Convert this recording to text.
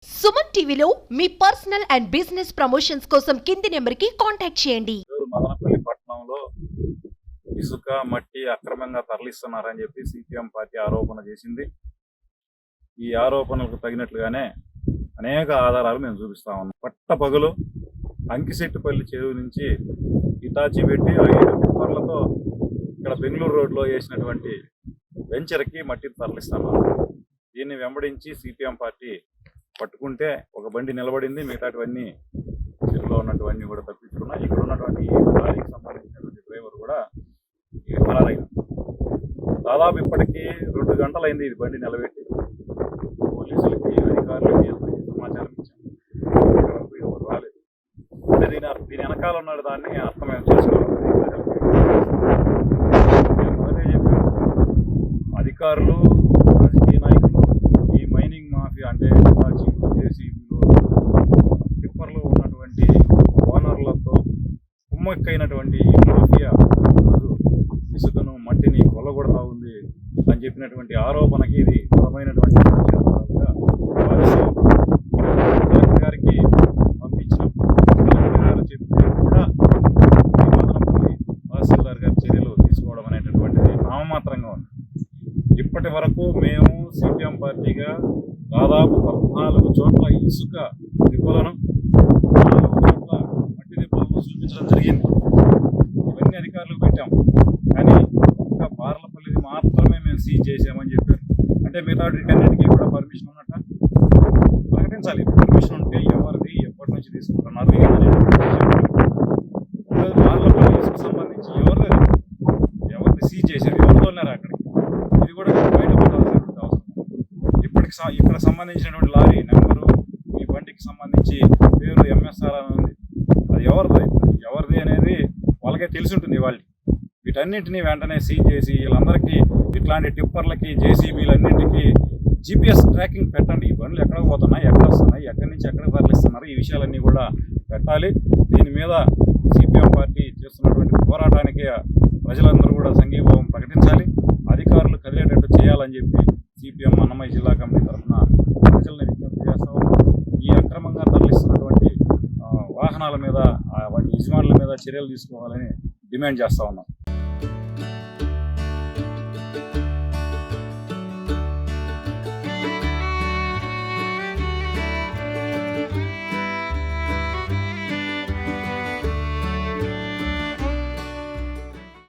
సుమన్ టీవీలో మీ personal and business promotions కోసం కింది నెంబర్కి కాంటాక్ట్ చేయండి. మదనపల్లి పట్టణంలో ఇసుక మట్టి అక్రమంగా తరలిస్తున్నారని చెప్పి సిపిఎం పార్టీ ఆరోపణ చేసింది. ఈ ఆరోపణలకు తగినట్లుగానే అనేక ఆధారాలు మేము చూపిస్తా ఉన్నాం. పట్టపగలు అంకిశెట్టిపల్లి చెరువు నుంచి ఇటాచి పెట్టి 5 టిప్పర్లతో ఇక్కడ బెంగళూరు రోడ్లో వేసినటువంటి వెంచర్కి మట్టి తరలిస్తున్నారు. దీన్ని వెంబడించి సిపిఎం పార్టీ పట్టుకుంటే ఒక బండి నిలబడింది, మిగతాటివన్నీ చెరువులో ఉన్నటువన్నీ కూడా తప్పించుకున్నాయి. ఇక్కడ ఉన్నటువంటి లారీకి సంబంధించినటువంటి డ్రైవర్ కూడా పరారైంది. దాదాపు ఇప్పటికీ 2 గంటలైంది ఇది బండి నిలబెట్టి. పోలీసులకి అధికారులకి అందరికీ సమాచారం ఇచ్చాం, ఎవరు రాలేదు. అంటే దీని వెనకాల ఉన్న దాన్ని అర్థం చేసుకోవాలి. మొదటే చెప్పాను, అధికారులు రాజకీయ నాయకులు ఈ మైనింగ్ మాఫియా అంటే జేసీబీలు టిప్పర్లు ఉన్నటువంటి ఓనర్లతో కుమ్మక్కైనటువంటి ఈ మాఫియా ఈరోజు ఇసుకను మట్టిని కొల్లగొడతా ఉంది అని చెప్పినటువంటి ఆరోపణకి ఇది బలమైనటువంటి సాక్ష్యాధారాలుగా భావిస్తాం. కలెక్టర్ గారికి పంపించినాం. కలెక్టర్ గారు చెప్తే కూడా ఈ మదనపల్లి తహసీల్దార్ గారి చర్యలు తీసుకోవడం అనేటటువంటిది నామమాత్రంగా ఉంది. ఇప్పటి వరకు మేము సిపిఎం పార్టీగా దాదాపు 14 చోట్ల ఇసుక దిబ్బలను, 4 చోట్ల మట్టి దిబ్బలను చూపించడం జరిగింది. ఇవన్నీ అధికారులకు పెట్టాం. కానీ ఒక్క బార్లపల్లిది మాత్రమే మేము సీజ్ చేసామని చెప్పారు. అంటే మిగతా వీటన్నిటికీ కూడా పర్మిషన్ ఉన్నట్ట ప్రకటించాలి. పర్మిషన్ ఉంటే ఎవరిది ఎప్పటి నుంచి తీసుకుంటున్నారు బార్లపల్లి ఇసుకు సంబంధించి ఎవరిది సీజ్ చేశారు, ఎవరు తోలినారు అక్కడికి, ఇది కూడా బయటపడాల్సినటువంటి అవసరం ఉంది. ఇక్కడ సంబంధించినటువంటి లారీ నెంబరు, ఈ బండికి సంబంధించి పేరు ఎంఎస్ఆర్ అని ఉంది. అది ఎవరిది అనేది వాళ్ళకే తెలిసి ఉంటుంది. వాళ్ళు వీటన్నింటినీ వెంటనే సీజ్ చేసి వీళ్ళందరికీ ఇట్లాంటి టిప్పర్లకి జేసీబీలన్నింటికి జీపీఎస్ ట్రాకింగ్ పెట్టండి. ఈ బండ్లు ఎక్కడ పోతున్నాయి, ఎక్కడ వస్తున్నాయి, ఎక్కడి నుంచి ఎక్కడ తరలిస్తున్నారు, ఈ విషయాలన్నీ కూడా పెట్టాలి. దీని మీద సిపిఎం పార్టీ చేస్తున్నటువంటి పోరాటానికి ప్రజలందరూ కూడా సంఘీభావం ప్రకటించాలి. అధికారులు కదిలేటట్టు చేయాలని చెప్పి సిపిఎం అన్నమయ్య జిల్లా కమిటీ తరఫున ప్రజల్ని విజ్ఞప్తి చేస్తా ఉన్నాం. ఈ అక్రమంగా తరలిస్తున్నటువంటి వాహనాల మీద వాటి యజమానుల మీద చర్యలు తీసుకోవాలని డిమాండ్ చేస్తా ఉన్నాం.